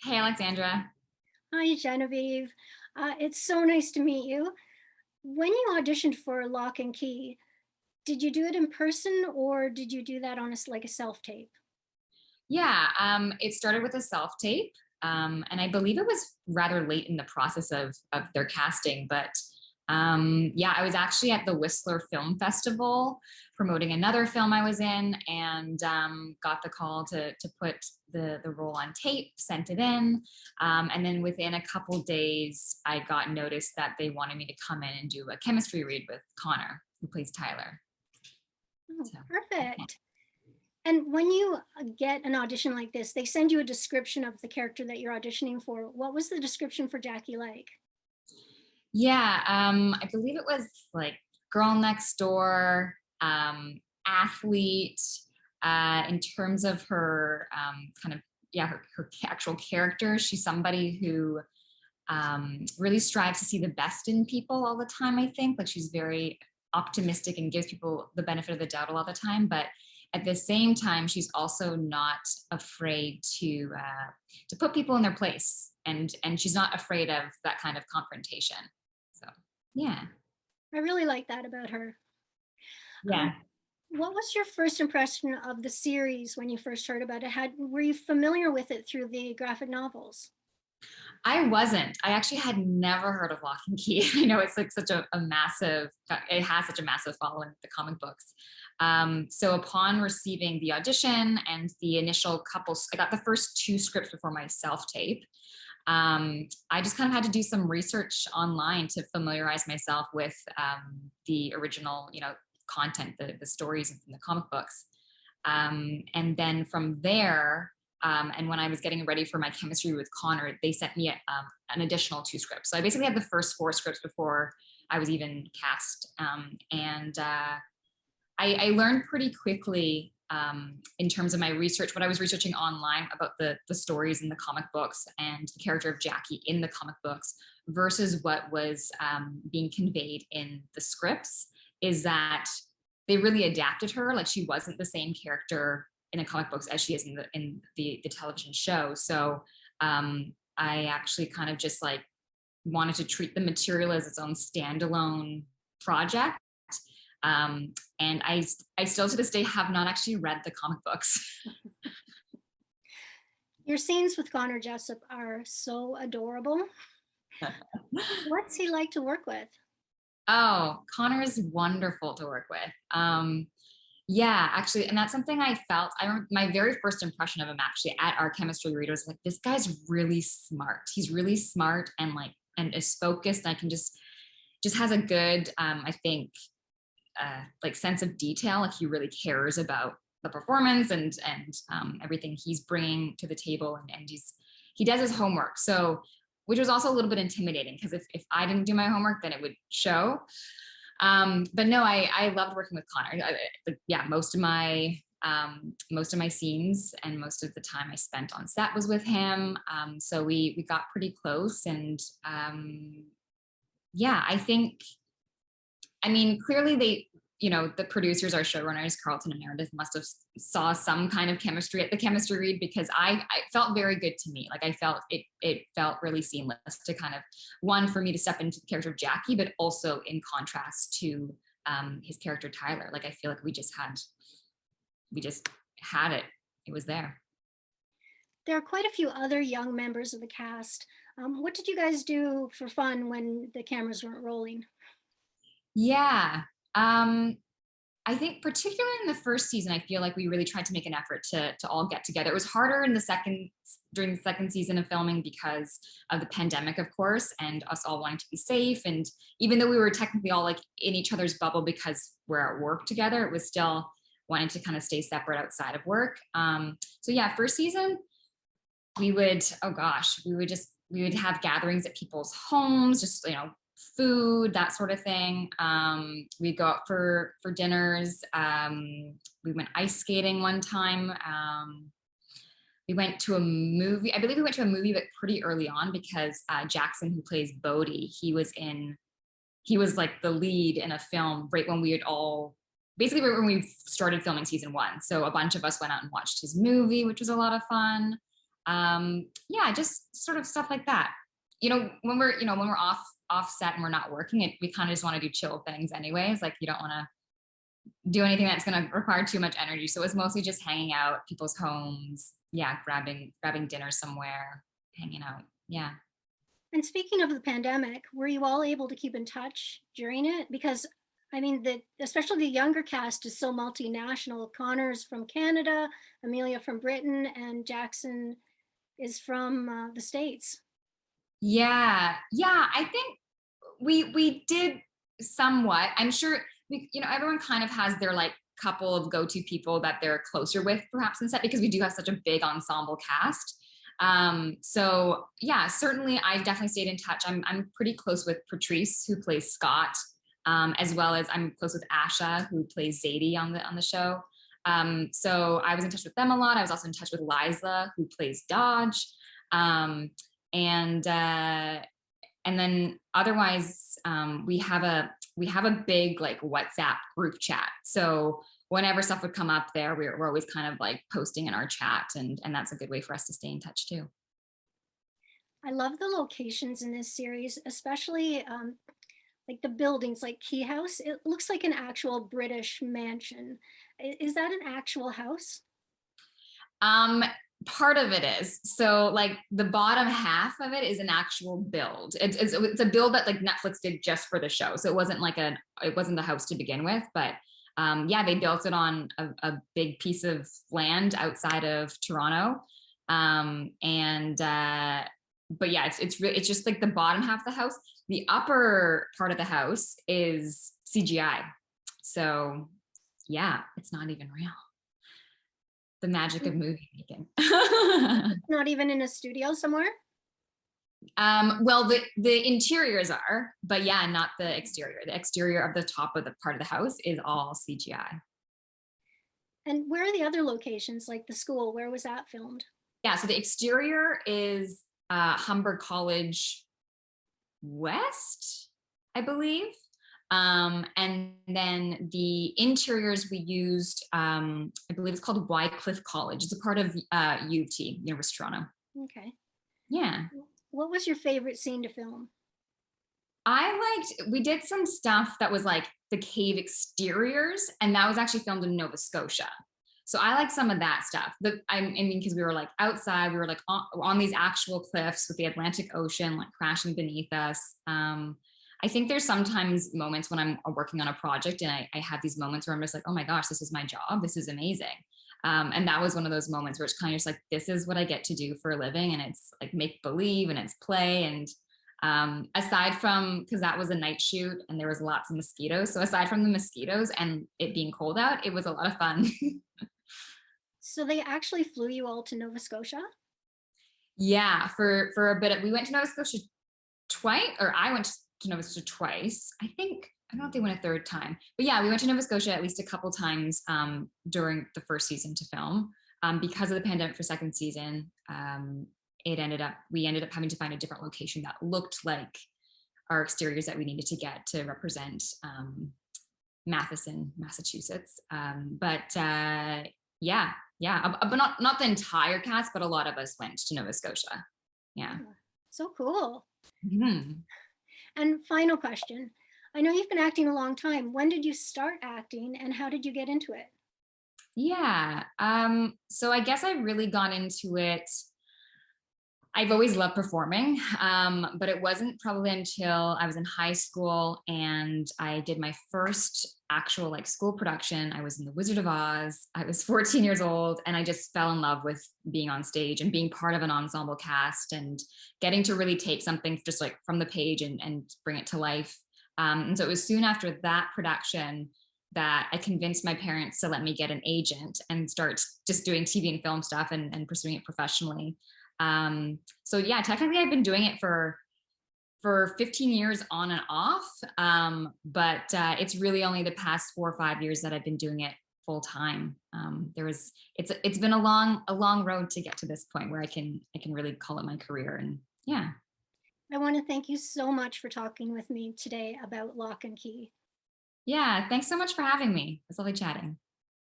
Hey, Alexandra. Hi, Genevieve. It's so nice to meet you. When you auditioned for Lock and Key, did you do it in person or did you do that on like a self tape? Yeah, it started with a self tape, and I believe it was rather late in the process of their casting. But yeah, I was actually at the Whistler Film Festival promoting another film I was in, and got the call to put the role on tape, sent it in, and then within a couple days, I got notice that they wanted me to come in and do a chemistry read with Connor, who plays Tyler. Oh, So. perfect. And when you get an audition like this, they send you a description of the character that you're auditioning for. What was the description for Jackie like? Yeah, I believe it was like girl next door, athlete. In terms of her kind of yeah, her actual character, she's somebody who really strives to see the best in people all the time. I think like she's very optimistic and gives people the benefit of the doubt a lot of the time, but at the same time, she's also not afraid to put people in their place, and she's not afraid of that kind of confrontation. So yeah, I really like that about her. Um, yeah. what was your first impression of the series when you first heard about it? Were you familiar with it through the graphic novels? I wasn't. I actually had never heard of Lock and Key. I know it's like such a massive, it has such a massive following, the comic books. So upon receiving the audition and the initial couple, I got the first two scripts before my self tape. I just kind of had to do some research online to familiarize myself with the original, content, the stories in the comic books. And then from there, and when I was getting ready for my chemistry with Connor, they sent me an additional two scripts. So I basically had the first four scripts before I was even cast. I learned pretty quickly in terms of my research, what I was researching online about the stories in the comic books and the character of Jackie in the comic books versus what was being conveyed in the scripts is that they really adapted her. Like she wasn't the same character in the comic books as she is in the television show. So I actually kind of just like wanted to treat the material as its own standalone project. And I still to this day have not actually read the comic books. Your scenes with Connor Jessup are so adorable. What's he like to work with? Oh, Connor is wonderful to work with. Yeah, actually, and that's something I felt. I remember my very first impression of him actually at our chemistry read was like, this guy's really smart. He's really smart and like and is focused. And I can just has a good, I think, like sense of detail. Like he really cares about the performance and everything he's bringing to the table, and he does his homework. So, which was also a little bit intimidating because if I didn't do my homework, then it would show. But no, I loved working with Connor. Yeah, most of my scenes and most of the time I spent on set was with him. So we got pretty close, and yeah, I think, I mean, clearly the producers, our showrunners, Carlton and Meredith, must have saw some kind of chemistry at the chemistry read because I felt very good to me. Like I felt it felt really seamless to kind of one for me to step into the character of Jackie, but also in contrast to his character Tyler. Like I feel like we just had it. It was there. There are quite a few other young members of the cast. What did you guys do for fun when the cameras weren't rolling? Yeah. Um, I think particularly in the first season, I feel like we really tried to make an effort to all get together. It was harder in the second during the second season of filming because of the pandemic, of course, and us all wanting to be safe. And even though we were technically all like in each other's bubble because we're at work together, it was still wanting to kind of stay separate outside of work. So yeah, first season, we would, oh gosh, we would have gatherings at people's homes, just food, that sort of thing. We'd go out for dinners. We went ice skating one time. We went to a movie. I believe we went to a movie, but pretty early on because Jackson, who plays Bodhi, he was like the lead in a film right when we had all basically right when we started filming season one. So a bunch of us went out and watched his movie, which was a lot of fun. Yeah, just sort of stuff like that. When we're off set and we're not working, we kind of just want to do chill things anyways. Like you don't want to do anything that's going to require too much energy. So it's mostly just hanging out people's homes. Yeah, grabbing dinner somewhere, hanging out. Yeah. And speaking of the pandemic, were you all able to keep in touch during it? Because I mean, especially the younger cast is so multinational. Connor's from Canada, Amelia from Britain, and Jackson is from the States. Yeah. Yeah. I think we did somewhat. I'm sure everyone kind of has their like couple of go-to people that they're closer with perhaps in set because we do have such a big ensemble cast. So yeah, certainly I definitely stayed in touch. I'm pretty close with Patrice, who plays Scott, as well as I'm close with Asha, who plays Zadie on the show. So I was in touch with them a lot. I was also in touch with Liza, who plays Dodge. Um, and then otherwise, we have a big like WhatsApp group chat. So whenever stuff would come up there, we're always kind of like posting in our chat, and that's a good way for us to stay in touch too. I love the locations in this series, especially like the buildings, like Key House. It looks like an actual British mansion. Is that an actual house? Um, Part of it is. So like the bottom half of it is an actual build. It's a build that like Netflix did just for the show. So it wasn't the house to begin with, but yeah, they built it on a big piece of land outside of Toronto. And but yeah, it's just like the bottom half of the house. The upper part of the house is CGI. So yeah, it's not even real. The magic of movie making. Not even in a studio somewhere? Well, the interiors are, but yeah, not the exterior. The exterior of the top of the part of the house is all CGI. And where are the other locations, like the school? Where was that filmed? Yeah, so the exterior is Humber College West, I believe. And then the interiors we used, I believe it's called Wycliffe College. It's a part of U of T, University of Toronto. Okay. Yeah. What was your favorite scene to film? We did some stuff that was like the cave exteriors, and that was actually filmed in Nova Scotia. So I like some of that stuff. I mean, because we were like outside, we were like on these actual cliffs with the Atlantic Ocean like crashing beneath us. I think there's sometimes moments when I'm working on a project and I have these moments where I'm just like, oh my gosh, this is my job. This is amazing. And that was one of those moments where it's kind of just like, this is what I get to do for a living. And it's like make believe and it's play. And aside from, because that was a night shoot and there was lots of mosquitoes. So aside from the mosquitoes and it being cold out, it was a lot of fun. So they actually flew you all to Nova Scotia? Yeah, for a bit. We went to Nova Scotia twice, or I went to Nova Scotia twice. I don't know if they went a third time, but yeah, we went to Nova Scotia at least a couple times during the first season to film. Because of the pandemic for second season, we ended up having to find a different location that looked like our exteriors that we needed to get to represent Matheson, Massachusetts. Yeah, but not the entire cast, but a lot of us went to Nova Scotia. Yeah. So cool. Mm-hmm. And final question. I know you've been acting a long time. When did you start acting and how did you get into it? Yeah. So I guess I've really gone into it. I've always loved performing, but it wasn't probably until I was in high school and I did my first actual like school production. I was in The Wizard of Oz. I was 14 years old and I just fell in love with being on stage and being part of an ensemble cast and getting to really take something just like from the page and bring it to life. And so it was soon after that production that I convinced my parents to let me get an agent and start just doing TV and film stuff and pursuing it professionally. So yeah, technically I've been doing it for 15 years on and off. But it's really only the past 4 or 5 years that I've been doing it full time. It's been a long road to get to this point where I can really call it my career. And yeah. I want to thank you so much for talking with me today about Locke and Key. Yeah. Thanks so much for having me. It's lovely chatting.